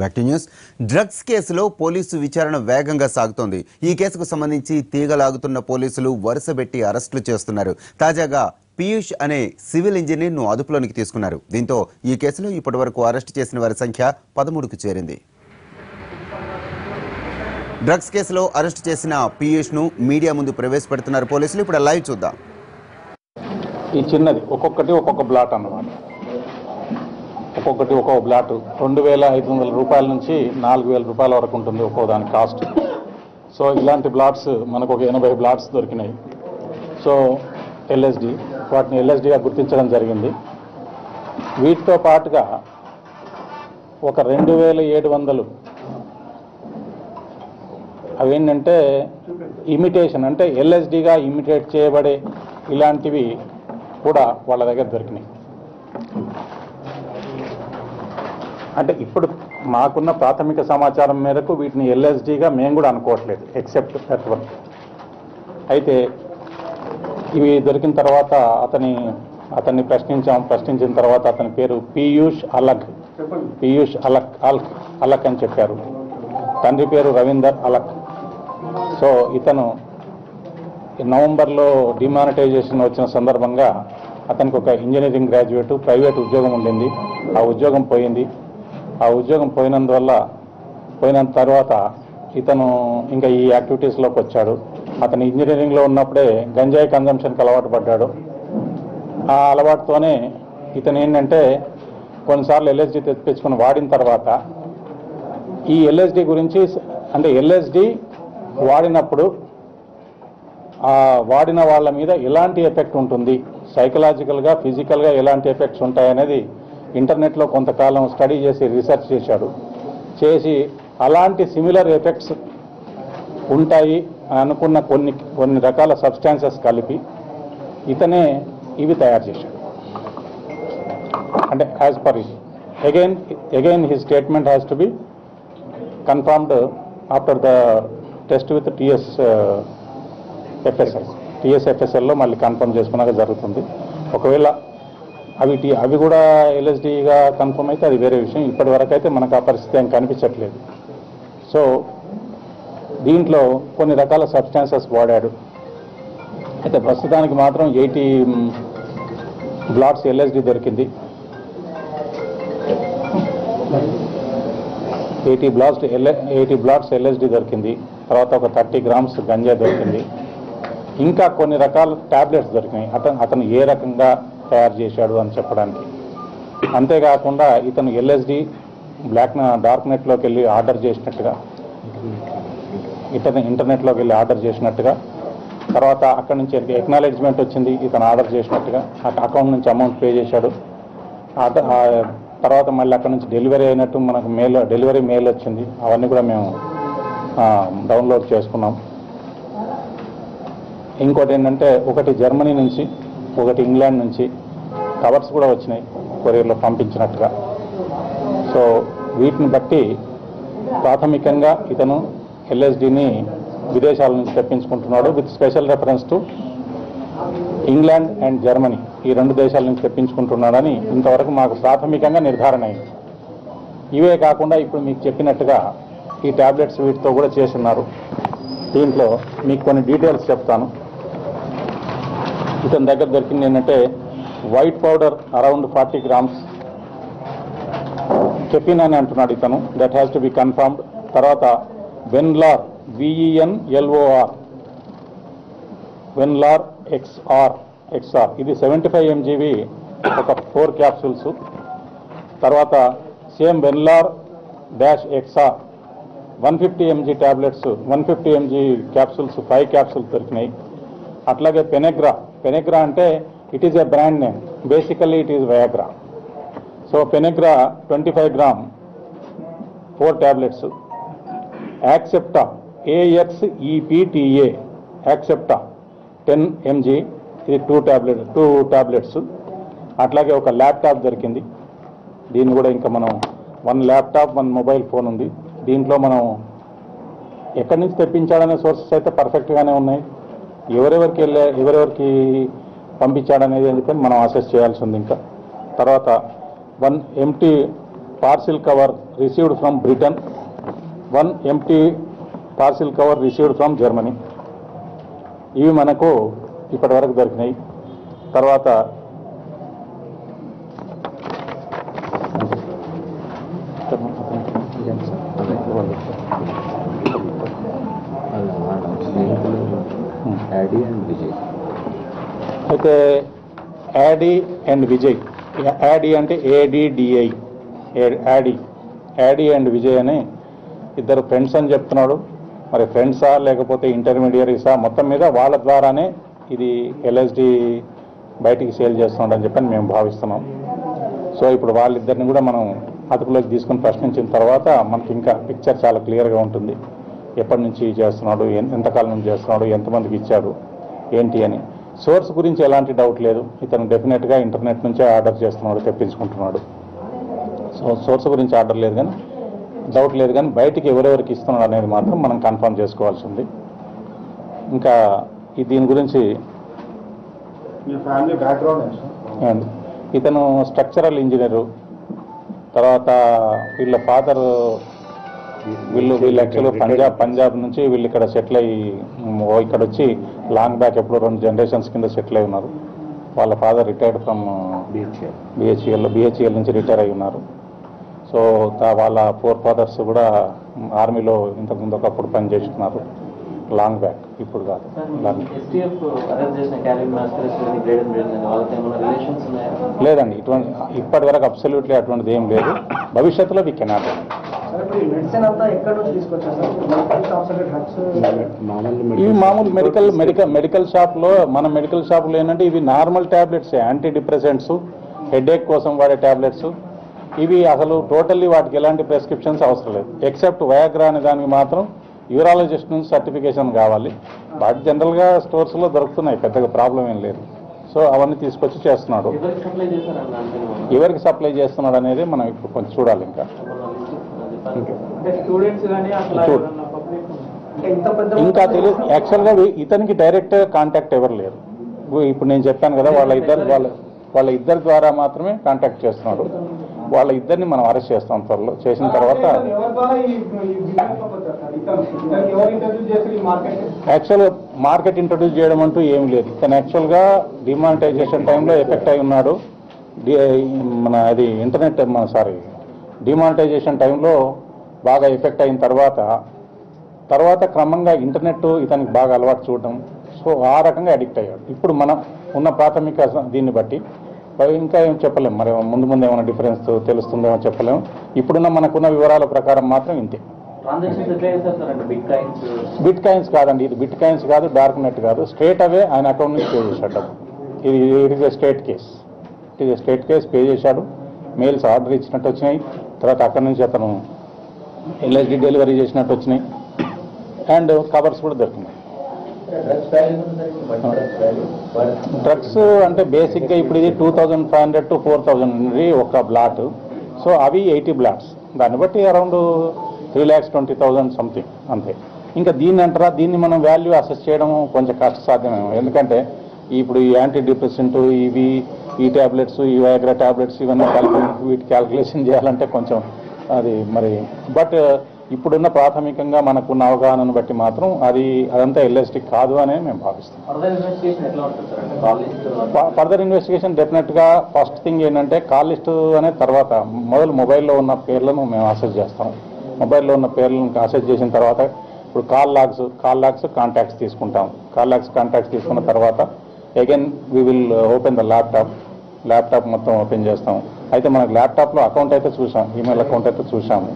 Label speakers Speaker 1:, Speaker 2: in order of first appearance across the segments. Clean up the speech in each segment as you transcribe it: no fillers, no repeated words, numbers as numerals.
Speaker 1: Back to news. Drugs కేసులో police విచారణ వేగంగా సాగుతోంది. ఈ కేసుకు సంబంధించి తీగలాగుతున్న పోలీసులు వరుసబెట్టి అరెస్టులు చేస్తున్నారు. తాజాగా పీయూష్ అనే సివిల్ ఇంజనీర్ను అదుపులోనికి తీసుకున్నారు. దీంతో ఈ కేసులో ఇప్పటివరకు అరెస్టు చేసిన వారి సంఖ్య 13కు చేరింది. డ్రగ్స్ కేసులో అరెస్టు చేసిన పీయూష్ను మీడియా ముందు ప్రవేశపెడుతున్నారు పోలీసులు. ఇప్పుడు లైవ్ చూద్దాం.
Speaker 2: ఈ చిన్నది ఒక్కొక్కటి ఒక్కొక్క బ్లాట్ అన్నమాట. ఒక్కొక్కటి ఒక్కొక్క బ్లాట్ 2,500 రూపాయల నుంచి 4,000 రూపాయల వరకు ఉంటుంది ఒక్కో దాని కాస్ట్. సో ఇలాంటి బ్లాట్స్ మనకు ఒక 80 బ్లాట్స్ దొరికినాయి. సో ఎల్ఎస్డి వాటిని ఎల్ఎస్డిగా గుర్తించడం జరిగింది. వీటితో పాటుగా ఒక 2,700 అవేంటంటే ఇమిటేషన్, అంటే ఎల్ఎస్డిగా ఇమిటేట్ చేయబడే ఇలాంటివి కూడా వాళ్ళ దగ్గర దొరికినాయి. అంటే ఇప్పుడు మాకున్న ప్రాథమిక సమాచారం మేరకు వీటిని ఎల్ఎస్డిగా మేము కూడా అనుకోవట్లేదు, ఎక్సెప్ట్ దట్ వన్. అయితే ఇవి దొరికిన తర్వాత అతన్ని ప్రశ్నించిన తర్వాత అతని పేరు పీయూష్ అలక్ అని చెప్పారు. తండ్రి పేరు రవీందర్ అలక్. సో ఇతను నవంబర్లో డిమానిటైజేషన్ వచ్చిన సందర్భంగా అతనికి ఒక ఇంజనీరింగ్ గ్రాడ్యుయేట్ ప్రైవేట్ ఉద్యోగం ఉండింది. ఆ ఉద్యోగం పోయింది. ఆ ఉద్యోగం పోయిన తర్వాత ఇతను ఇంకా ఈ యాక్టివిటీస్లోకి వచ్చాడు. అతను ఇంజనీరింగ్లో ఉన్నప్పుడే గంజాయి కన్జంప్షన్కి అలవాటు పడ్డాడు. ఆ అలవాటుతోనే ఇతను ఏంటంటే కొన్నిసార్లు ఎల్ఎస్డి తెప్పించుకుని వాడిన తర్వాత ఈ ఎల్ఎస్డి గురించి, అంటే ఎల్ఎస్డి వాడినప్పుడు వాడిన వాళ్ళ మీద ఎలాంటి ఎఫెక్ట్ ఉంటుంది, సైకలాజికల్గా ఫిజికల్గా ఎలాంటి ఎఫెక్ట్స్ ఉంటాయనేది ఇంటర్నెట్లో కొంతకాలం స్టడీ చేసి రీసెర్చ్ చేసి అలాంటి సిమిలర్ ఎఫెక్ట్స్ ఉంటాయి అని అనుకున్న కొన్ని రకాల సబ్స్టాన్సెస్ కలిపి ఇతనే ఇవి తయారు చేశాడు. అంటే as per again his statement has to be confirmed after the test with టీఎస్ఎఫ్ఎస్ఎల్లో మళ్ళీ కన్ఫర్మ్ చేసుకున్నాక జరుగుతుంది. ఒకవేళ అవి కూడా ఎల్ఎస్డిగా కన్ఫర్మ్ అయితే అది వేరే విషయం. ఇప్పటి వరకు అయితే మనకు ఆ పరిస్థితి ఏం కనిపించట్లేదు. సో దీంట్లో కొన్ని రకాల సబ్స్టాన్సెస్ వాడాడు. అయితే ప్రస్తుతానికి మాత్రం 80 బ్లాట్స్ ఎల్ఎస్డి దొరికింది. 80 బ్లాట్స్ ఎల్ఎస్డి దొరికింది. తర్వాత ఒక 30 గ్రామ్స్ గంజా దొరికింది. ఇంకా కొన్ని రకాల ట్యాబ్లెట్స్ దొరికినాయి అతను ఏ రకంగా తయారు చేశాడు అని చెప్పడానికి. అంతేకాకుండా ఇతను ఎల్ఎస్డి డార్క్ నెట్లోకి వెళ్ళి ఆర్డర్ చేసినట్టుగా, ఇంటర్నెట్లోకి వెళ్ళి ఆర్డర్ చేసినట్టుగా, తర్వాత అక్కడి నుంచి ఎక్నాలెడ్జ్మెంట్ వచ్చింది ఇతను ఆర్డర్ చేసినట్టుగా, అకౌంట్ నుంచి అమౌంట్ పే చేశాడు. తర్వాత మళ్ళీ అక్కడి నుంచి డెలివరీ అయినట్టు మనకు డెలివరీ మెయిల్ వచ్చింది. అవన్నీ కూడా మేము డౌన్లోడ్ చేసుకున్నాం. ఇంకోటి ఏంటంటే ఒకటి జర్మనీ నుంచి, ఒకటి ఇంగ్లాండ్ నుంచి కవర్స్ కూడా వచ్చినాయి కొరియర్లో పంపించినట్టుగా. సో వీటిని బట్టి ప్రాథమికంగా ఇతను ఎల్ఎస్డిని విదేశాల నుంచి తెప్పించుకుంటున్నాడు. With special reference to England and Germany, ఈ 2 దేశాల నుంచి తెప్పించుకుంటున్నాడని ఇంతవరకు మాకు ప్రాథమికంగా నిర్ధారణ అయింది. ఇవే కాకుండా ఇప్పుడు మీకు చెప్పినట్టుగా ఈ ట్యాబ్లెట్స్ వీటితో కూడా చేస్తున్నారు. దీంట్లో మీకు కొన్ని డీటెయిల్స్ చెప్తాను. ఇతని దగ్గర దొరికింది ఏంటంటే white powder around 40 grams, caffeine అని అంటున్నాడు ఇతను, that has to be confirmed. తర్వాత వెన్లార్ వెన్లార్ XR ఇది 75 mgv ఒక 4 క్యాప్సూల్స్. తర్వాత same Venlor -XR 150 mg tablets 150 mg capsules 5 capsules దొరికినాయి. అట్లాగే పెనెగ్రా అంటే it is a brand name, basically it is Viagra. So Penegra 25 gram 4 tablets. Axepta AXEPTA Axepta 10 mg ఇది 2 tablets. అట్లాగే ఒక ల్యాప్టాప్ దొరికింది. దీన్ని కూడా ఇంకా మనం 1 ల్యాప్టాప్ 1 మొబైల్ ఫోన్ ఉంది. దీంట్లో మనం ఎక్కడి నుంచి తెప్పించాడనే సోర్సెస్ అయితే పర్ఫెక్ట్గానే ఉన్నాయి. ఎవరెవరికి పంపించాడనేది అని చెప్పి మనం అసెస్ చేయాల్సి ఉంది. ఇంకా తర్వాత 1 empty parcel cover received from Britain, 1 empty parcel cover received from Germany. ఇవి మనకు ఇప్పటి వరకు దొరికినాయి. తర్వాత అయితే యాడీ అండ్ విజయ్, యాడీ అంటే ADDI, యాడీ అండ్ విజయ్ అని ఇద్దరు ఫ్రెండ్స్ అని చెప్తున్నాడు. మరి ఫ్రెండ్సా లేకపోతే ఇంటర్మీడియరీసా, మొత్తం మీద వాళ్ళ ద్వారానే ఇది LSD బయటికి సేల్ చేస్తున్నాడు అని చెప్పని మేము భావిస్తున్నాం. సో ఇప్పుడు వాళ్ళిద్దరిని కూడా మనం అదుపులోకి తీసుకుని ప్రశ్నించిన తర్వాత మనకి ఇంకా పిక్చర్ చాలా క్లియర్గా ఉంటుంది. ఎప్పటి నుంచి చేస్తున్నాడు, ఎంతకాలం నుంచి చేస్తున్నాడు, ఎంతమందికి ఇచ్చాడు, ఏంటి అని. సోర్స్ గురించి ఎలాంటి డౌట్ లేదు. ఇతను డెఫినెట్గా ఇంటర్నెట్ నుంచే ఆర్డర్ చేస్తున్నాడు, తెప్పించుకుంటున్నాడు. సో సోర్స్ గురించి ఆర్డర్ లేదు కానీ, డౌట్ లేదు కానీ, బయటికి ఎవరెవరికి ఇస్తున్నాడు అనేది మాత్రం మనం కన్ఫర్మ్ చేసుకోవాల్సి ఉంది. ఇంకా దీని గురించి ఇతను స్ట్రక్చరల్ ఇంజనీరు. తర్వాత వీళ్ళ ఫాదర్ వీళ్ళు యాక్చువల్గా పంజాబ్ నుంచి వీళ్ళు ఇక్కడ సెటిల్ అయ్యి ఇక్కడ వచ్చి లాంగ్ బ్యాక్ ఎప్పుడో 2 జనరేషన్స్ కింద సెటిల్ అయి ఉన్నారు. వాళ్ళ ఫాదర్ రిటైర్డ్ ఫ్రమ్ BHEL నుంచి రిటైర్ అయి ఉన్నారు. సో వాళ్ళ 4 ఫాదర్స్ కూడా ఆర్మీలో ఇంతకుముందు ఒకప్పుడు పనిచేస్తున్నారు, లాంగ్ బ్యాక్, ఇప్పుడు కాదు. లేదండి, ఇప్పటి వరకు అబ్సల్యూట్లీ అటువంటిది ఏం లేదు. భవిష్యత్తులో వి కెనాట్. ఇవి మామూలు మెడికల్ షాప్లో, మన మెడికల్ షాప్లో ఏంటంటే ఇవి normal tablets, anti depressants, headache కోసం వాడే ట్యాబ్లెట్స్. ఇవి అసలు టోటల్లీ వాటికి ఎలాంటి ప్రెస్క్రిప్షన్స్ అవసరం లేదు. ఎక్సెప్ట్ వయాగ్రా అనే దానికి మాత్రం యూరాలజిస్ట్ నుంచి సర్టిఫికేషన్ కావాలి. వాటి జనరల్గా స్టోర్స్లో దొరుకుతున్నాయి, పెద్దగా ప్రాబ్లం ఏం లేదు. సో అవన్నీ తీసుకొచ్చి చేస్తున్నాడు. ఎవరికి సప్లై చేస్తున్నాడు అనేది మనం ఇప్పుడు కొంచెం చూడాలి. ఇంకా తెలియదు యాక్చువల్గా. ఇతనికి డైరెక్ట్ కాంటాక్ట్ ఎవరు లేరు. ఇప్పుడు నేను చెప్పాను కదా, వాళ్ళ ఇద్దరి ద్వారా మాత్రమే కాంటాక్ట్ చేస్తున్నాడు. వాళ్ళ ఇద్దరిని మనం అరెస్ట్ చేస్తాం త్వరలో. చేసిన తర్వాత యాక్చువల్గా మార్కెట్ ఇంట్రొడ్యూస్ చేయడం అంటూ ఏమి లేదు. తను యాక్చువల్గా డిమానిటైజేషన్ టైంలో ఎఫెక్ట్ అయి ఉన్నాడు. డిమానిటైజేషన్ టైంలో బాగా ఎఫెక్ట్ అయిన తర్వాత క్రమంగా ఇంటర్నెట్ ఇతనికి బాగా అలవాటు చూడడం. సో ఆ రకంగా అడిక్ట్ అయ్యాడు. ఇప్పుడు మనం ఉన్న ప్రాథమిక దీన్ని బట్టి ఇంకా ఏం చెప్పలేము. మరి ముందు ఏమైనా డిఫరెన్స్ తెలుస్తుందేమో చెప్పలేము. ఇప్పుడున్న మనకున్న వివరాల ప్రకారం మాత్రం ఇంతే. బిట్ కాయిన్స్ కాదండి, ఇది బిట్ కాయిన్స్ కాదు, డార్క్ నెట్ కాదు. స్ట్రేట్ అవే ఆయన అకౌంట్ నుంచి పే చేశాడు. ఇది it is a state case. Pay చేశాడు. మెయిల్స్ ఆర్డర్ ఇచ్చినట్టు వచ్చినాయి. తర్వాత అక్కడి నుంచి అతను LSD డెలివరీ చేసినట్టు వచ్చినాయి. అండ్ కవర్స్ కూడా దొరికినాయి. డ్రగ్స్ అంటే బేసిక్గా ఇప్పుడు ఇది 2500 to 4000 ఒక బ్లాట్. సో అవి 80 బ్లాట్స్. దాన్ని బట్టి అరౌండ్ 3,20,000 సంథింగ్ అంతే. ఇంకా దీన్ని అంటారా, దీన్ని మనం వాల్యూ అసెస్ చేయడం కొంచెం కష్టసాధ్యమేమో. ఎందుకంటే ఇప్పుడు ఈ యాంటీ డిప్రెసెంట్, ఈ ట్యాబ్లెట్స్, ఈ వయాగ్రా ట్యాబ్లెట్స్, ఇవన్నీ వీటి క్యాల్కులేషన్ చేయాలంటే కొంచెం అది మరి. బట్ ఇప్పుడున్న ప్రాథమికంగా మనకున్న అవగాహనను బట్టి మాత్రం అదంతా LSD కాదు అనే మేము భావిస్తాం. ఫర్దర్ ఇన్వెస్టిగేషన్ డెఫినెట్గా ఫస్ట్ థింగ్ ఏంటంటే కాల్ లిస్ట్ అనే తర్వాత మొదలు మొబైల్లో ఉన్న పేర్లను మేము అసెస్ చేస్తాం. మొబైల్లో ఉన్న పేర్లను అసెస్ చేసిన తర్వాత ఇప్పుడు కాల్ లాగ్స్ కాంటాక్ట్స్ తీసుకుంటాం. కాంటాక్ట్స్ తీసుకున్న తర్వాత again we will open the laptop మొత్తం ఓపెన్ చేస్తాం. అయితే మనకు ల్యాప్టాప్లో అకౌంట్ అయితే చూసాం, ఈమెయిల్ అకౌంట్ అయితే చూసాము.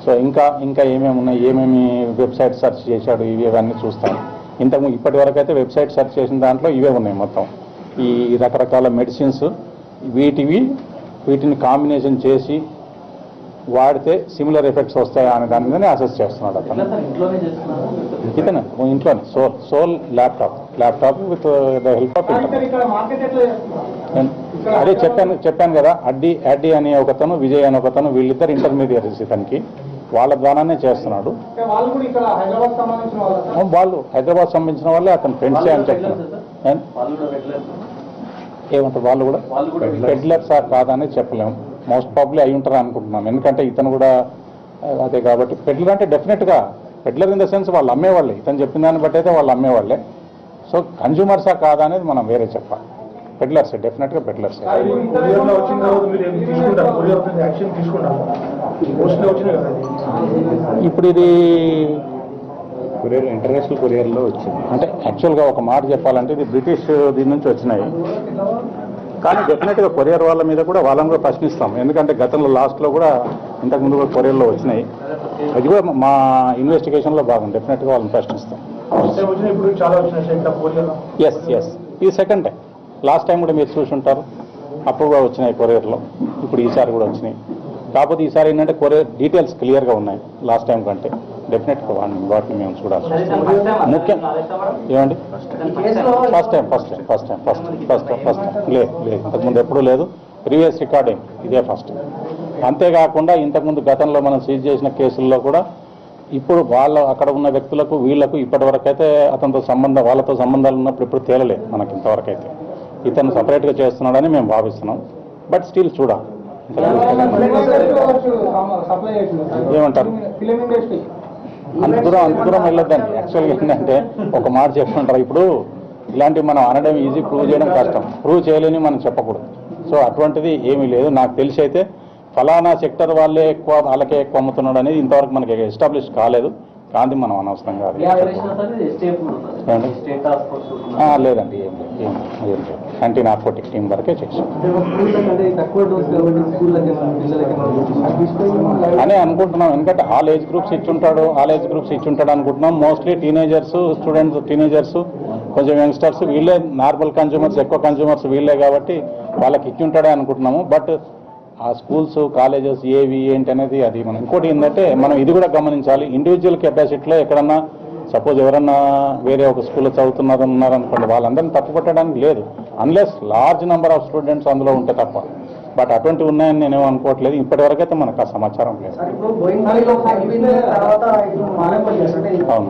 Speaker 2: సో ఇంకా ఏమేమి ఉన్నాయి, ఏమేమి వెబ్సైట్ సెర్చ్ చేశాడు, ఇవన్నీ చూస్తాం. ఇప్పటి వరకు అయితే వెబ్సైట్ సెర్చ్ చేసిన దాంట్లో ఇవే ఉన్నాయి మొత్తం. ఈ రకరకాల మెడిసిన్స్, వీటిని కాంబినేషన్ చేసి వాడితే సిమిలర్ ఎఫెక్ట్స్ వస్తాయా అనే దాని మీద అసెస్ చేస్తున్నాడు అతను. ఇతను ఇంట్లోనే సోల్ laptop with the help of అదే చెప్పాను కదా, అడ్డీ అనే ఒకతను, విజయ్ అనే ఒకతను, వీళ్ళిద్దరు ఇంటర్మీడియట్స్ ఇతనికి. వాళ్ళ ద్వారానే చేస్తున్నాడు. వాళ్ళు హైదరాబాద్ సంబంధించిన వాళ్ళే, అతను ఫ్రెండ్సే అని చెప్తున్నారు. ఏమంటారు వాళ్ళు కూడా పెడ్లర్సా కాదని చెప్పలేము. మోస్ట్ ప్రాబ్లీ అయి ఉంటారు అనుకుంటున్నాం. ఎందుకంటే ఇతను కూడా అదే కాబట్టి పెడ్లర్ అంటే డెఫినెట్గా పెడ్లర్ ఇన్ ద సెన్స్ వాళ్ళు అమ్మేవాళ్ళే, ఇతను చెప్పిన దాన్ని బట్టి అయితే వాళ్ళు అమ్మేవాళ్ళే. సో కన్జ్యూమర్సా కాదా అనేది మనం వేరే చెప్పాలి. పెడ్లర్స్ డెఫినెట్గా పెడ్లర్స్. ఇప్పుడు ఇది కొరియర్ ఇంటర్నేషనల్ కొరియర్లో వచ్చింది. అంటే యాక్చువల్గా ఒక మాట చెప్పాలంటే ఇది బ్రిటిష్ దీని నుంచి వచ్చినాయి. కానీ డెఫినెట్గా కొరియర్ వాళ్ళ మీద కూడా వాళ్ళని కూడా ప్రశ్నిస్తాం. ఎందుకంటే గతంలో లాస్ట్లో కూడా ఇంతకుముందు కూడా కొరియర్లో వచ్చినాయి. అది కూడా మా ఇన్వెస్టిగేషన్లో భాగం. డెఫినెట్గా వాళ్ళని ప్రశ్నిస్తాం. ఎస్ ఇది సెకండ్ టైం. లాస్ట్ టైం కూడా మీరు చూసి ఉంటారు, అప్పుడు కూడా వచ్చినాయి కొరియర్లో. ఇప్పుడు ఈసారి కూడా వచ్చినాయి. కాకపోతే ఈసారి ఏంటంటే కొరియర్ డీటెయిల్స్ క్లియర్గా ఉన్నాయి లాస్ట్ టైం కంటే. డెఫినెట్గా వాటిని మేము చూడాల్సి ముఖ్యం. ఏమండి ఫస్ట్ టైం లేదు ఇంతకుముందు ఎప్పుడూ లేదు. ప్రీవియస్ రికార్డింగ్ ఇదే ఫస్ట్. అంతేకాకుండా ఇంతకుముందు గతంలో మనం సీజ్ చేసిన కేసుల్లో కూడా ఇప్పుడు వాళ్ళ అక్కడ ఉన్న వ్యక్తులకు వీళ్లకు ఇప్పటివరకు అయితే అతనితో వాళ్ళతో సంబంధాలు ఉన్నప్పుడు ఇప్పుడు తేలలేదు మనకి ఇంతవరకు అయితే. ఇతను సపరేట్గా చేస్తున్నాడని మేము భావిస్తున్నాం. బట్ స్టిల్ చూడాలి. ఏమంటారు? అంత దూరం వెళ్ళొద్దండి. యాక్చువల్గా ఏంటంటే ఒక మాట చెప్తుంటారు, ఇప్పుడు ఇలాంటివి మనం అనడం ఈజీ, ప్రూవ్ చేయడం కష్టం. ప్రూవ్ చేయలేని మనం చెప్పకూడదు. సో అటువంటిది ఏమీ లేదు. నాకు తెలిసి అయితే ఫలానా సెక్టర్ వాళ్ళకే ఎక్కువ అమ్ముతున్నాడు అనేది ఇంతవరకు మనకి ఎస్టాబ్లిష్ కాలేదు. కానీ మనం అనవసరంగా లేదండి, ఏం లేదు. యాంటీ నార్కోటిక్ టీం వరకే చెక్ అని అనుకుంటున్నాం. ఎందుకంటే ఆల్ ఏజ్ గ్రూప్స్ ఇచ్చుంటాడు అనుకుంటున్నాం. మోస్ట్లీ టీనేజర్స్ కొంచెం యంగ్స్టర్స్ వీళ్ళే నార్మల్ కన్జ్యూమర్స్, ఎక్కువ కన్జ్యూమర్స్ వీళ్ళే కాబట్టి వాళ్ళకి ఇచ్చుంటాడే అనుకుంటున్నాము. బట్ ఆ స్కూల్స్, కాలేజెస్ ఏవి ఏంటి అనేది అది మనం ఇంకోటి ఏంటంటే మనం ఇది కూడా గమనించాలి. ఇండివిజువల్ కెపాసిటీలో ఎక్కడన్నా సపోజ్ ఎవరన్నా వేరే ఒక స్కూల్లో ఉన్నారనుకోండి, వాళ్ళందరినీ తప్పు పట్టడానికి లేదు, unless large number of students అందులో ఉంటే తప్ప. బట్ అటువంటివి ఉన్నాయని నేనేమో అనుకోవట్లేదు. ఇప్పటివరకు అయితే మనకు ఆ సమాచారం లేదు. అవును.